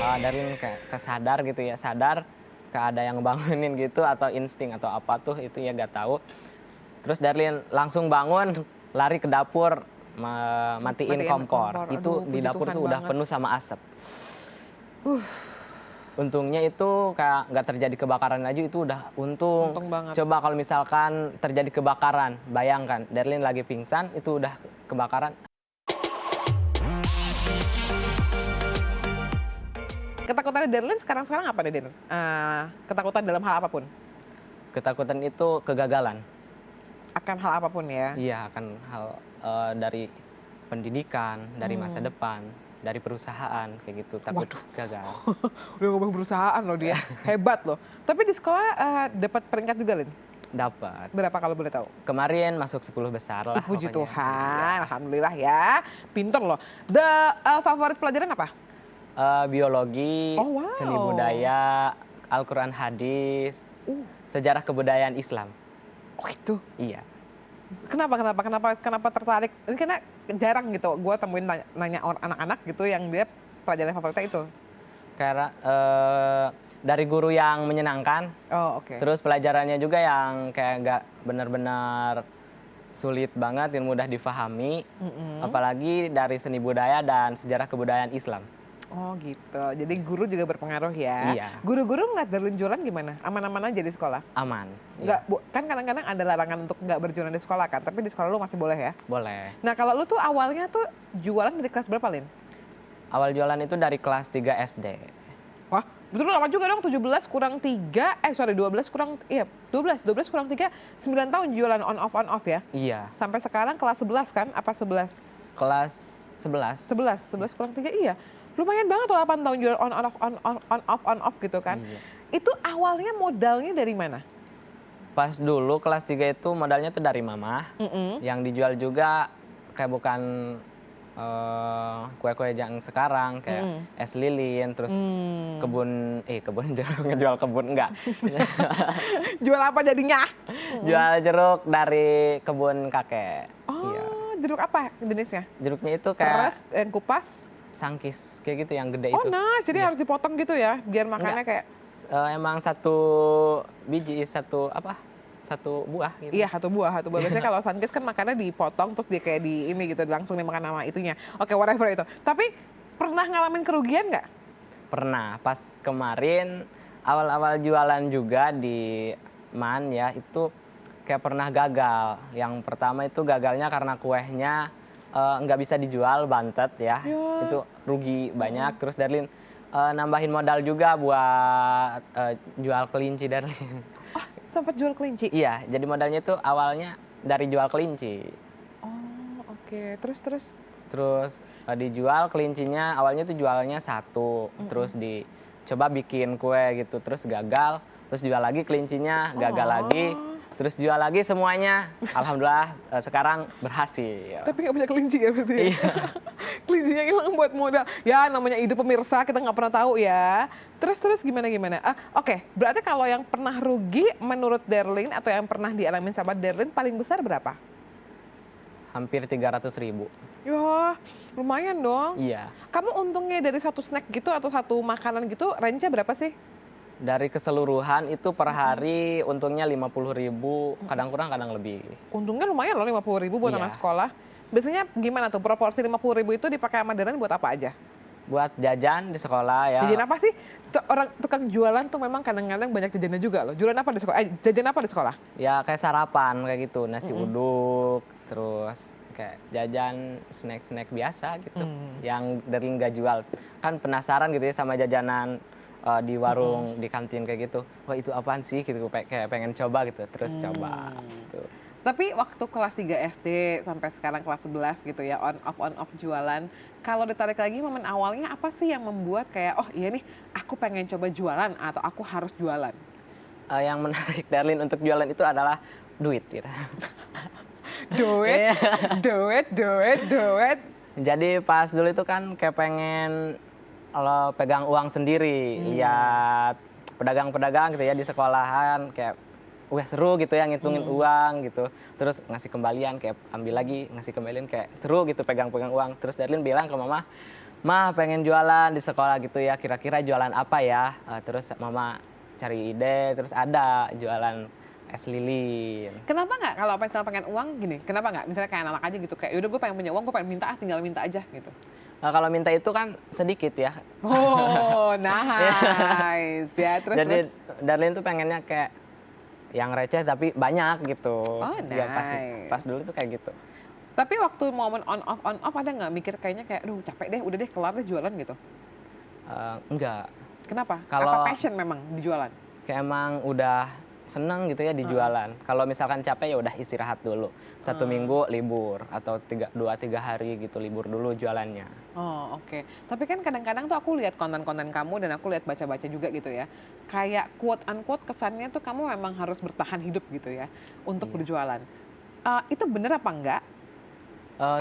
Darlin kayak kesadar gitu ya, sadar kayak ada yang bangunin gitu atau insting atau apa tuh itu ya gak tahu. Terus Darlin langsung bangun, lari ke dapur, matiin kompor. Itu Aduh, di puji dapur Tuhan tuh udah banget. penuh sama asap. Untungnya itu kayak nggak terjadi kebakaran aja, itu udah untung. Untung banget. Coba kalau misalkan terjadi kebakaran, bayangkan Darlin lagi pingsan, itu udah kebakaran. Ketakutan Darlin sekarang apa nih, Din? Ketakutan dalam hal apapun? Ketakutan itu kegagalan. Akan hal apapun ya? Iya, akan hal dari pendidikan, dari masa depan, dari perusahaan, kayak gitu. Takut gagal. Udah ngomong perusahaan loh dia, hebat loh. Tapi di sekolah dapat peringkat juga, Lin? Dapat. Berapa kalau boleh tahu? Kemarin masuk 10 besar lah. Puji pokoknya. Tuhan, Iya. alhamdulillah ya. Pinter loh. Favorit pelajaran apa? Biologi, Oh, wow. seni budaya, Al-Quran hadis, sejarah kebudayaan Islam. Oh itu. Iya. Kenapa tertarik? Ini karena jarang gitu gue temuin nanya anak-anak gitu yang dia pelajaran favoritnya itu. Karena dari guru yang menyenangkan. Oh, oke. Terus pelajarannya juga yang kayak nggak benar-benar sulit banget, yang mudah difahami. Apalagi dari seni budaya dan sejarah kebudayaan Islam. Oh gitu, jadi guru juga berpengaruh ya. Iya. Guru-guru ngeliat Darlin jualan gimana? Aman-aman aja di sekolah? Aman. Nggak, kan kadang-kadang ada larangan untuk nggak berjualan di sekolah kan, tapi di sekolah lu masih boleh ya? Boleh. Nah kalau lu tuh awalnya tuh jualan dari kelas berapa, Lin? Awal jualan itu dari kelas 3 SD. Wah, betul lama juga dong, 17 kurang 3, 12 kurang, iya 12 kurang 3, 9 tahun jualan on off ya? Iya. Sampai sekarang kelas 11 kan? Apa 11? Kelas 11. 11 kurang 3, iya. Lumayan banget tuh 8 tahun jualan on off gitu kan. Iya. Itu awalnya modalnya dari mana? Pas dulu kelas 3 itu modalnya tuh dari mama. Yang dijual juga kayak bukan kue-kue yang sekarang kayak es lilin, terus kebun jeruk, ngejual kebun enggak. Jual apa jadinya? Jual jeruk dari kebun kakek. Oh, Iya. jeruk apa jenisnya? Jeruknya itu kayak Keras, kupas? sangkis, kayak gitu yang gede Oh, itu. nice. Jadi harus dipotong gitu ya, biar makannya kayak... Emang satu biji, satu buah gitu. Iya, satu buah. Biasanya kalau sangkis kan makannya dipotong, terus dia kayak di ini gitu, langsung dimakan sama itunya. Oke, whatever itu. Tapi pernah ngalamin kerugian nggak? Pernah, pas kemarin awal-awal jualan juga di MAN ya, itu kayak pernah gagal. Yang pertama itu gagalnya karena kuehnya nggak bisa dijual, bantet ya. Itu rugi banyak. Terus Darlin nambahin modal juga buat jual kelinci Darlin. Oh, sempat jual kelinci? Iya, jadi modalnya itu awalnya dari jual kelinci. Oh, oke. Terus? Terus dijual kelincinya, awalnya tuh jualnya satu. Terus dicoba bikin kue gitu, terus gagal. Terus jual lagi kelincinya, gagal lagi. Terus jual lagi semuanya, alhamdulillah sekarang berhasil. Tapi nggak punya kelinci ya berarti? Iya. Kelincinya hilang buat modal. Ya namanya ide pemirsa, kita nggak pernah tahu ya. Terus gimana? Oke, berarti kalau yang pernah rugi menurut Darlin atau yang pernah dialami sahabat Darlin paling besar berapa? Hampir 300.000. Ya, lumayan dong. Iya. Kamu untungnya dari satu snack gitu atau satu makanan gitu, range-nya berapa sih? Dari keseluruhan itu per hari untungnya 50.000, kadang kurang kadang lebih. Untungnya lumayan loh 50.000 buat Iya. anak sekolah. Biasanya gimana tuh proporsi 50.000 itu dipakai sama Darlin buat apa aja? Buat jajan di sekolah ya. Jajan apa sih? Orang tukang jualan tuh memang kadang-kadang banyak jajannya juga loh. Jualan apa di sekolah? Jajan apa di sekolah? Ya kayak sarapan kayak gitu, nasi uduk, terus kayak jajan snack-snack biasa gitu. Yang Darlin nggak jual. Kan penasaran gitu ya sama jajanan di warung, di kantin kayak gitu. Wah itu apaan sih gitu, kayak pengen coba gitu, terus coba gitu. Tapi waktu kelas 3 SD sampai sekarang kelas 11 gitu ya, on off jualan. Kalau ditarik lagi momen awalnya apa sih yang membuat kayak, oh iya nih aku pengen coba jualan atau aku harus jualan? Yang menarik Darlin untuk jualan itu adalah duit gitu. Duit. Jadi pas dulu itu kan kayak pengen kalau pegang uang sendiri, lihat pedagang-pedagang gitu ya di sekolahan, kayak wah seru gitu ya ngitungin uang gitu. Terus ngasih kembalian, kayak ambil lagi, ngasih kembalian, kayak seru gitu pegang-pegang uang. Terus Darlin bilang ke mama, "Mah pengen jualan di sekolah gitu ya, kira-kira jualan apa ya?" Terus mama cari ide, terus ada jualan es lilin. Kenapa nggak kalau pengen uang gini, kenapa nggak misalnya kayak anak aja gitu, kayak, "Yaudah gue pengen punya uang, gue pengen minta tinggal minta aja," gitu? Kalau minta itu kan sedikit ya. Oh, Iya. nice. Ya, terus Jadi terus? Darlin tuh pengennya kayak yang receh tapi banyak gitu. Oh, Dia pas nice. dulu tuh kayak gitu. Tapi waktu momen on off ada nggak mikir kayaknya kayak, "Aduh capek deh, udah deh kelar deh jualan," gitu? Enggak. Kenapa? Apa Kalau passion memang di jualan? kayak emang udah seneng gitu ya di Heeh. jualan. Kalau misalkan capek ya udah istirahat dulu. 1 minggu libur atau 2-3 hari gitu libur dulu jualannya. Oh, oke. Tapi kan kadang-kadang tuh aku lihat konten-konten kamu dan aku lihat baca-baca juga gitu ya. Kayak quote unquote kesannya tuh kamu memang harus bertahan hidup gitu ya untuk Iya. berjualan. Itu bener apa enggak?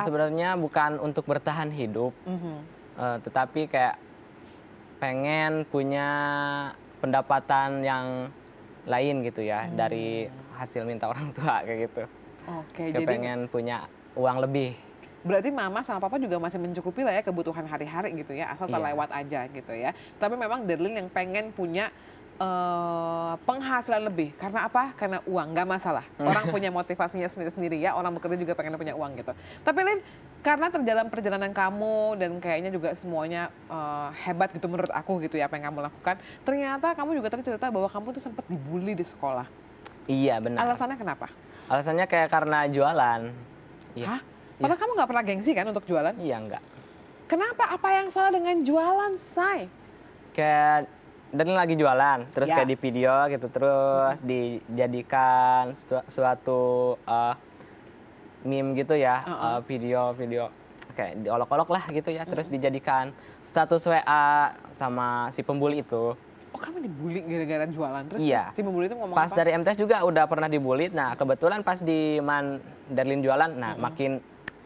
Sebenarnya bukan untuk bertahan hidup, Mhm. tetapi kayak pengen punya pendapatan yang lain gitu ya dari Mmm, hasil minta orang tua kayak gitu. oke. Kayak Jadi pengen punya uang lebih. berarti mama sama papa juga masih mencukupi lah ya kebutuhan hari-hari gitu ya, asal Iya. terlewat aja gitu ya. Tapi memang Darlin yang pengen punya, penghasilan lebih. Karena apa? Karena uang, nggak masalah. Orang punya motivasinya sendiri-sendiri ya, orang bekerja juga pengen punya uang gitu. Tapi Lin, karena perjalanan kamu dan kayaknya juga semuanya, hebat gitu menurut aku gitu ya apa yang kamu lakukan, ternyata kamu juga tadi cerita bahwa kamu tuh sempat dibully di sekolah. Iya benar. Alasannya kenapa? Alasannya kayak karena jualan. Iya. Hah? Iya. Padahal kamu nggak pernah gengsi kan untuk jualan? Iya enggak. Kenapa? Apa yang salah dengan jualan, Say? Kayak dan lagi jualan, terus Ya. kayak di video gitu, terus dijadikan suatu meme gitu ya, Heeh. video-video kayak diolok-olok lah gitu ya, terus dijadikan status WA sama si pembuli itu. Oh, kamu dibully gara-gara jualan? Terus Iya. si pembuli itu ngomong Pas apa? dari MTS juga udah pernah dibully. Nah, kebetulan pas di Darlin jualan, nah makin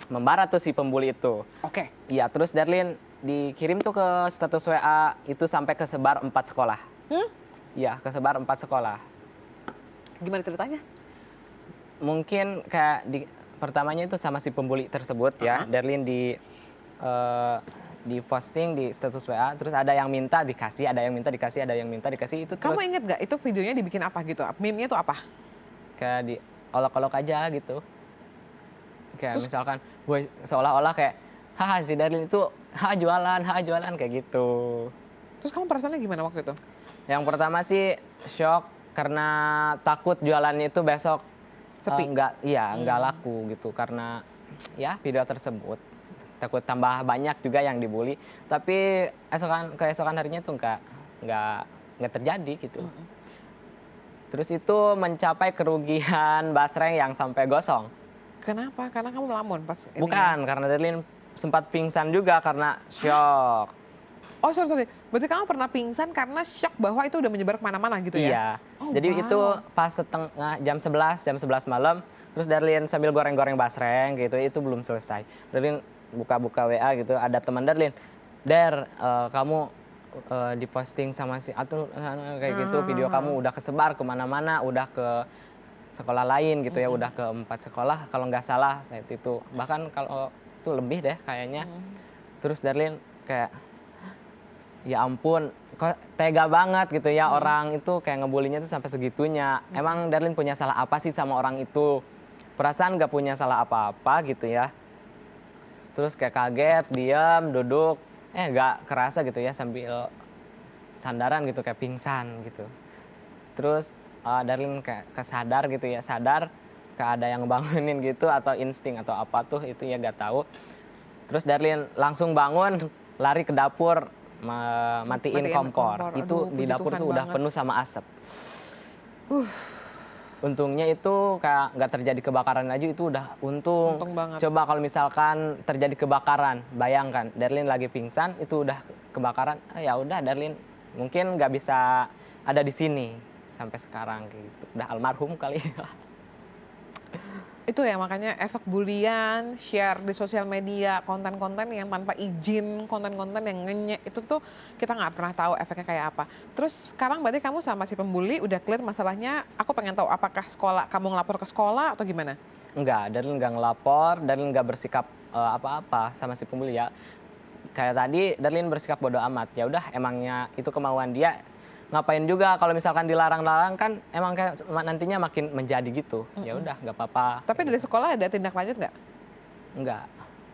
membara tuh si pembuli itu. Oke. Iya, terus Darlin dikirim tuh ke status WA itu sampai kesebar 4 sekolah. Hmm? Iya, kesebar 4 sekolah. Gimana ceritanya? Mungkin kayak pertamanya itu sama si pembuli tersebut ya. Darlin di posting di status WA, terus ada yang minta dikasih, ada yang minta dikasih, ada yang minta dikasih itu Kamu terus inget nggak itu videonya dibikin apa gitu? Meme-nya tuh apa? kayak diolok-olok aja gitu. Kayak Terus misalkan gue seolah-olah kayak, haha si Darlin itu haha jualan kayak gitu. terus kamu perasaannya gimana waktu itu? Yang pertama sih shock karena takut jualannya itu besok Sepi? nggak laku gitu karena ya video tersebut. Takut tambah banyak juga yang dibully, tapi keesokan harinya tuh nggak terjadi gitu. Terus itu mencapai kerugian basreng yang sampai gosong. Kenapa? Karena kamu melamun pas ini ya? Bukan, karena Darlin sempat pingsan juga karena shock. Oh, sorry. Berarti kamu pernah pingsan karena shock bahwa itu udah menyebar kemana-mana gitu ya? Iya. Oh, Jadi wow. itu pas jam 11 malam, terus Darlin sambil goreng-goreng basreng gitu, itu belum selesai. Darlin buka-buka WA gitu, ada teman Darlin, kamu diposting sama si Atul kayak gitu, video kamu udah kesebar kemana-mana, udah ke sekolah lain gitu ya, udah ke 4 sekolah kalau nggak salah saat itu. Bahkan kalau itu lebih deh kayaknya. Terus Darlin kayak, ya ampun, kok tega banget gitu ya orang itu kayak ngebulinya tuh sampai segitunya. Emang Darlin punya salah apa sih sama orang itu? Perasaan nggak punya salah apa-apa gitu ya. Terus kayak kaget, diam, duduk, nggak kerasa gitu ya sambil sandaran gitu kayak pingsan gitu. Terus Darlin kayak kesadar gitu ya, sadar kayak ada yang bangunin gitu atau insting atau apa tuh itu ya nggak tahu. Terus Darlin langsung bangun, lari ke dapur, matiin kompor. Itu Aduh, di puji dapur Tuhan tuh udah banget. penuh sama asap. Untungnya itu kayak nggak terjadi kebakaran aja, itu udah untung. Untung banget. Coba kalau misalkan terjadi kebakaran, bayangkan Darlin lagi pingsan itu udah kebakaran, ya udah Darlin mungkin nggak bisa ada di sini sampai sekarang kayak gitu. Udah almarhum kali. Itu ya makanya efek bulian, share di sosial media, konten-konten yang tanpa izin, konten-konten yang ngenyek, itu tuh kita nggak pernah tahu efeknya kayak apa. Terus sekarang berarti kamu sama si pembuli udah clear masalahnya, aku pengen tahu apakah kamu ngelapor ke sekolah atau gimana? Enggak, Darlin nggak ngelapor, Darlin nggak bersikap apa-apa sama si pembuli ya. kayak tadi Darlin bersikap bodoh amat. Ya udah, emangnya itu kemauan dia. Ngapain juga kalau misalkan dilarang-larang kan emang kayak nantinya makin menjadi gitu. Ya udah, nggak apa-apa. Tapi dari sekolah ada tindak lanjut nggak?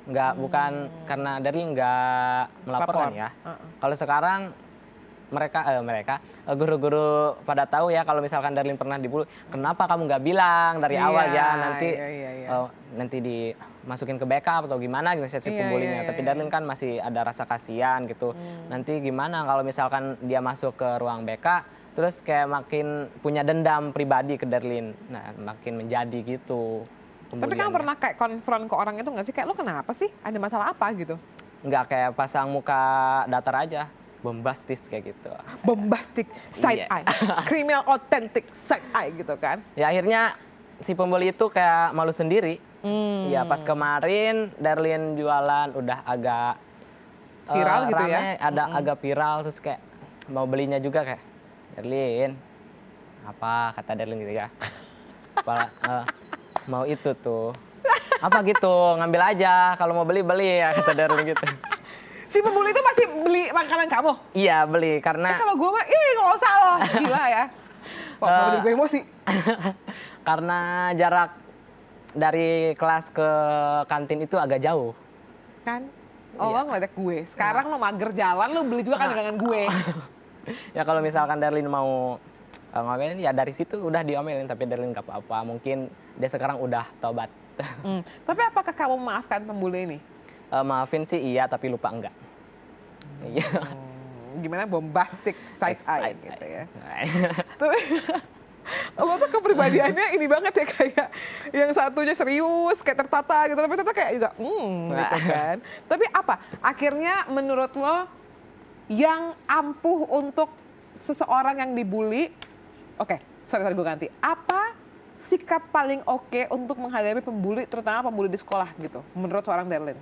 Enggak, bukan karena Darlin nggak melaporkan ya. Kalau sekarang mereka guru-guru pada tahu ya kalau misalkan Darlin pernah dibully, kenapa kamu nggak bilang dari awal ya, nanti nanti dimasukin ke backup atau gimana gitu si pembulinya. Tapi Darlin kan masih ada rasa kasihan gitu. Nanti gimana kalau misalkan dia masuk ke ruang BK terus kayak makin punya dendam pribadi ke Darlin. Nah, makin menjadi gitu. Tapi kamu pernah kayak konfront ke orang itu nggak sih? Kayak lo kenapa sih? Ada masalah apa gitu? Nggak, kayak pasang muka datar aja. Bombastis kayak gitu. Bombastic side eye, criminal authentic side eye gitu kan. Ya akhirnya si pembuli itu kayak malu sendiri. Ya pas kemarin Darlin jualan udah agak viral gitu rame, ya. ada agak viral terus kayak mau belinya juga kayak, Darlin, apa kata Darlin gitu ya. Mau itu tuh. Apa gitu, ngambil aja kalau mau beli ya kata Darlin gitu. Si pembuli itu masih beli makanan kamu? Iya, beli karena kalau gue mah, nggak usah loh, gila ya. Kok jadi gue emosi? Karena jarak dari kelas ke kantin itu agak jauh. Kan? Lo ngeledek gue. Sekarang lo mager jalan, lo beli juga kan dagangan gue. Ya kalau misalkan Darlin mau ngomelin, ya dari situ udah diomelin. Tapi Darlin nggak apa-apa, mungkin dia sekarang udah tobat. Tapi apakah kamu memaafkan pembuli ini? Maafin sih iya, tapi lupa enggak. Iya. Gimana bombastic side eye gitu ya. Tapi lo tuh kepribadiannya ini banget ya, kayak yang satunya serius, kayak tertata gitu, tapi ternyata kayak juga gitu kan. Tapi apa akhirnya menurut lo yang ampuh untuk seseorang yang dibully? Oke, sorry gue ganti. Apa sikap paling oke untuk menghadapi pembuli, terutama pembuli di sekolah gitu, menurut seorang Darlin?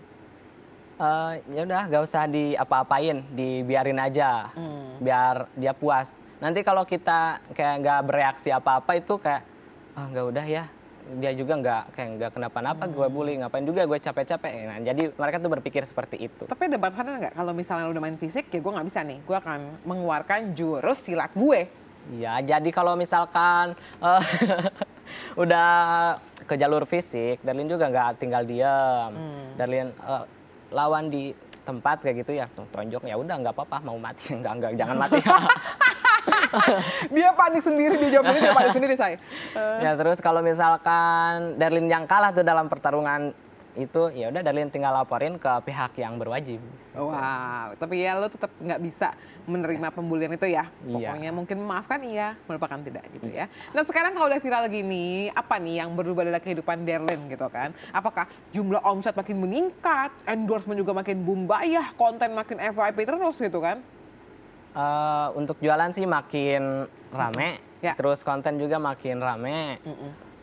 Ya udah, gak usah diapa-apain, dibiarin aja, biar dia puas. Nanti kalau kita kayak nggak bereaksi apa-apa itu kayak, nggak udah ya, dia juga nggak kenapa-napa, gue bully, ngapain juga gue capek-capek. Nah, jadi mereka tuh berpikir seperti itu. Tapi ada batasannya nggak? Kalau misalnya udah main fisik, ya gue nggak bisa nih, gue akan mengeluarkan jurus silat gue. Ya, jadi kalau misalkan udah ke jalur fisik, Darlin juga nggak tinggal diam. Darlin lawan di tempat kayak gitu ya, tonjok, ya udah nggak apa-apa, mau mati enggak jangan mati. Dia panik sendiri, dia jawab ini, dia panik sendiri saya. Ya terus kalau misalkan Darlin yang kalah tuh dalam pertarungan itu, ya udah Darlin tinggal laporin ke pihak yang berwajib. Wow, tapi ya lo tetap nggak bisa menerima pembulian itu ya. Pokoknya mungkin memaafkan iya, melupakan tidak gitu ya. Nah sekarang kalau udah viral gini, apa nih yang berubah dalam kehidupan Darlin gitu kan? Apakah jumlah omset makin meningkat, endorsement juga makin bumbayah, konten makin FYP terus gitu kan? Untuk jualan sih makin rame, terus konten juga makin rame.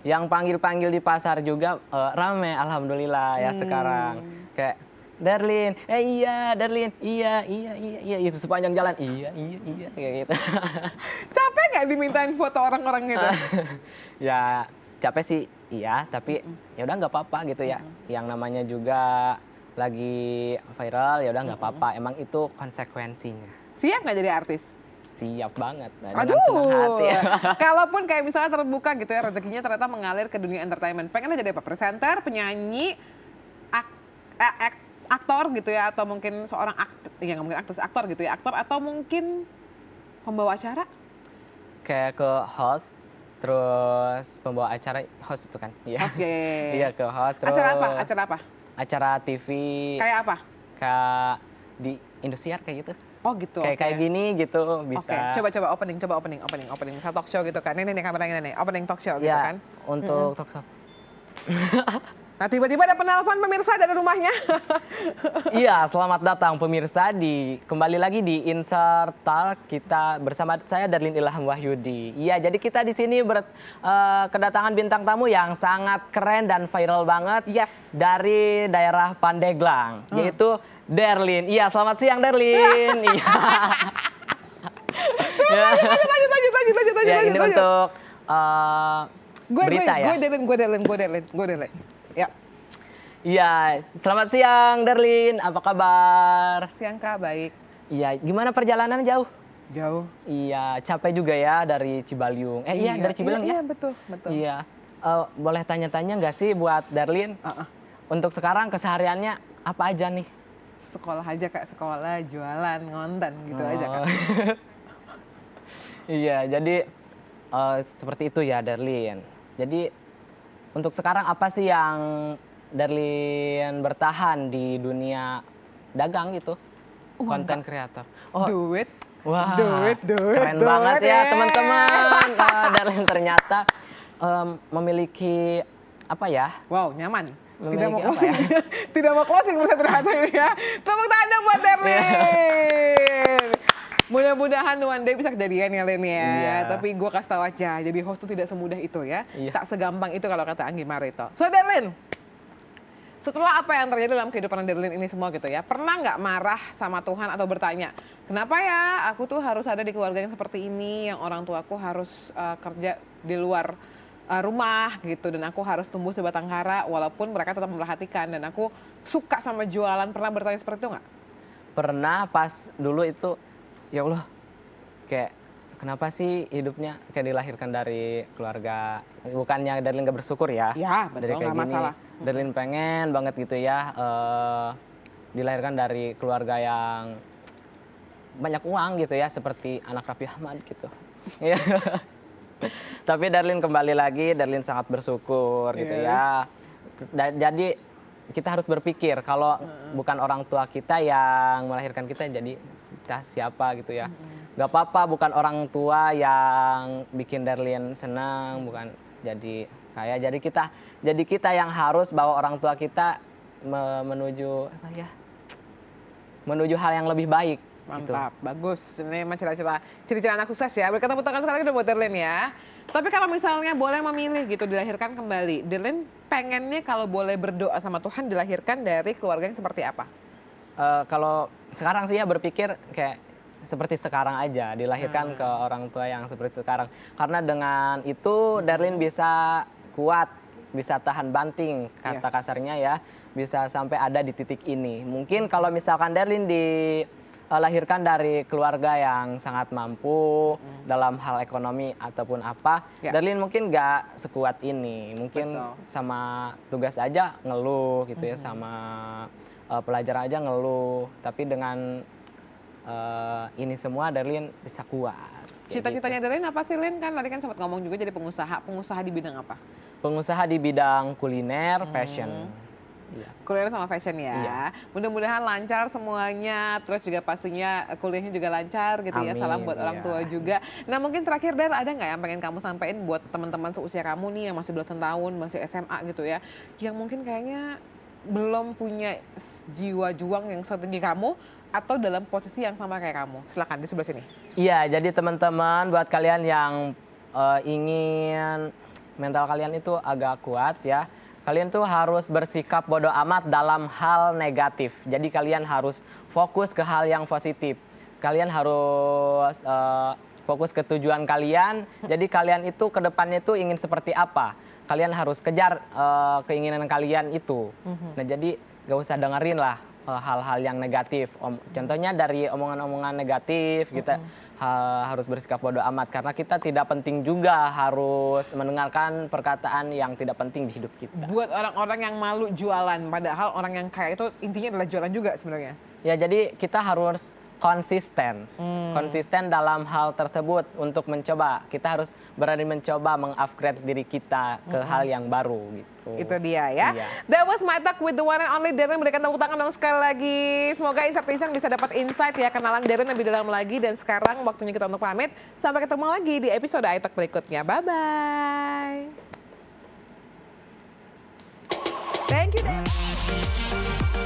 Yang panggil-panggil di pasar juga rame, alhamdulillah ya sekarang. Kayak, Darlin, iya Darlin, iya itu sepanjang jalan, iya kayak gitu. Capek nggak dimintain foto orang-orang gitu? Ya capek sih iya, tapi ya udah nggak apa-apa gitu ya. Yang namanya juga lagi viral, ya udah nggak apa-apa. Emang itu konsekuensinya. Siap nggak jadi artis? Siap banget. Aduh, kalaupun kayak misalnya terbuka gitu ya, rezekinya ternyata mengalir ke dunia entertainment. Pengennya jadi apa? Presenter, penyanyi, aktor gitu ya, atau mungkin seorang ya nggak mungkin aktor gitu ya, aktor, atau mungkin pembawa acara? Kayak ke host, terus pembawa acara, host itu kan? Host, ya. Iya, ke host. Terus acara apa? Acara apa? Acara TV. Kayak apa? Kayak di Indosiar kayak gitu. Oh gitu. Kayak gini gitu bisa. Coba opening. Misal talk show gitu kan. Ini kameranya nih, opening talk show gitu ya, kan. Untuk talk show. Nah tiba-tiba ada penelpon pemirsa dari rumahnya. Iya, selamat datang pemirsa kembali lagi di Insert Talk, kita bersama saya Darlin Ilham Wahyudi. Iya, jadi kita di sini kedatangan bintang tamu yang sangat keren dan viral banget. Yes. Dari daerah Pandeglang, yaitu Darlin. Iya, selamat siang Darlin. Iya. Lanjut. Ya, ini untuk berita ya. Gue Darlin. Ya. Iya, selamat siang Darlin, apa kabar? Siang Kak, baik. Iya, gimana perjalanan jauh? Jauh. Iya, capek juga ya dari Cibaliung. Iya dari Cibaliung iya, ya? Iya, betul, betul. Iya. Boleh tanya-tanya nggak sih buat Darlin? Untuk sekarang kesehariannya apa aja nih? Sekolah aja Kak, sekolah, jualan, ngonten gitu aja Kak. Iya, jadi seperti itu ya Darlin. Jadi untuk sekarang apa sih yang Darlin bertahan di dunia dagang gitu? Konten kreator. Duit. Wah, duit, keren banget ya teman-teman. Darlin ternyata memiliki apa ya? Wow, nyaman. Tidak mau Memiliki apa closing, ya? tidak mau closing bisa ternyata ini ya. Tepuk tangan buat Darlin. Mudah-mudahan one day bisa kejadian ya Len ya. Iya. Tapi gue kasih tahu aja, jadi host tuh tidak semudah itu ya. Iya. Tak segampang itu kalau kata Anggi Marito. So Darlin, setelah apa yang terjadi dalam kehidupan Darlin ini semua gitu ya, pernah nggak marah sama Tuhan atau bertanya, kenapa ya aku tuh harus ada di keluarga yang seperti ini, yang orang tuaku harus kerja di luar rumah gitu, dan aku harus tumbuh sebatang kara walaupun mereka tetap memperhatikan, dan aku suka sama jualan. Pernah bertanya seperti itu nggak? Pernah pas dulu itu, ya Allah, kayak kenapa sih hidupnya kayak dilahirkan dari keluarga, bukannya Darlin gak bersyukur ya. Ya, betul, dari kayak nggak gini, masalah. Darlin pengen banget gitu ya, dilahirkan dari keluarga yang banyak uang gitu ya, seperti anak Raffi Ahmad gitu. Iya. Tapi Darlin kembali lagi, Darlin sangat bersyukur gitu ya. Jadi kita harus berpikir kalau bukan orang tua kita yang melahirkan kita, jadi kita siapa gitu ya. Gak apa-apa bukan orang tua yang bikin Darlin senang, bukan jadi kaya. Jadi kita yang harus bawa orang tua kita menuju apa ya? Menuju hal yang lebih baik. Mantap, bagus. Ini memang ciri-ciri anak sukses ya. Berkata tangan sekali lagi udah buat Darlin ya. Tapi kalau misalnya boleh memilih gitu, dilahirkan kembali, Darlin pengennya kalau boleh berdoa sama Tuhan dilahirkan dari keluarga yang seperti apa? Kalau sekarang sih ya berpikir kayak seperti sekarang aja, dilahirkan ke orang tua yang seperti sekarang. Karena dengan itu Darlin bisa kuat, bisa tahan banting, kata kasarnya ya, bisa sampai ada di titik ini. Mungkin kalau misalkan Darlin dilahirkan dari keluarga yang sangat mampu dalam hal ekonomi ataupun apa, Darlin mungkin gak sekuat ini. Mungkin sama tugas aja ngeluh gitu ya, sama pelajaran aja ngeluh. Tapi dengan ini semua Darlin bisa kuat. Cita-citanya Darlin apa sih Lin? Kan tadi kan sempat ngomong juga jadi pengusaha. Pengusaha di bidang apa? Pengusaha di bidang kuliner, fashion. Iya. Kuliner sama fashion ya. Iya. Mudah-mudahan lancar semuanya, terus juga pastinya kuliahnya juga lancar gitu ya. Amin, Salam buat orang tua juga. Nah mungkin terakhir Dar, ada nggak yang pengen kamu sampaikan buat teman-teman seusia kamu nih yang masih belasan tahun, masih SMA gitu ya, yang mungkin kayaknya belum punya jiwa juang yang setinggi kamu atau dalam posisi yang sama kayak kamu? Silakan di sebelah sini. Iya, jadi teman-teman buat kalian yang ingin mental kalian itu agak kuat ya, kalian tuh harus bersikap bodoh amat dalam hal negatif. Jadi kalian harus fokus ke hal yang positif. Kalian harus fokus ke tujuan kalian. Jadi kalian itu ke depannya itu ingin seperti apa. Kalian harus kejar keinginan kalian itu. Nah jadi gak usah dengerin lah hal-hal yang negatif. Contohnya dari omongan-omongan negatif kita harus bersikap bodoh amat. Karena kita tidak penting juga harus mendengarkan perkataan yang tidak penting di hidup kita. Buat orang-orang yang malu jualan, padahal orang yang kaya itu intinya adalah jualan juga sebenarnya. Ya jadi kita harus konsisten. Konsisten dalam hal tersebut untuk mencoba. Kita harus berani mencoba meng-upgrade diri kita ke hal yang baru gitu. Itu dia ya. Iya. That was my talk with the one and only Darren. Berikan tepuk tangan dong sekali lagi. Semoga insight bisa dapat insight ya, kenalan Darren lebih dalam lagi. Dan sekarang waktunya kita untuk pamit. Sampai ketemu lagi di episode iTalk berikutnya. Bye-bye. Thank you, Darren.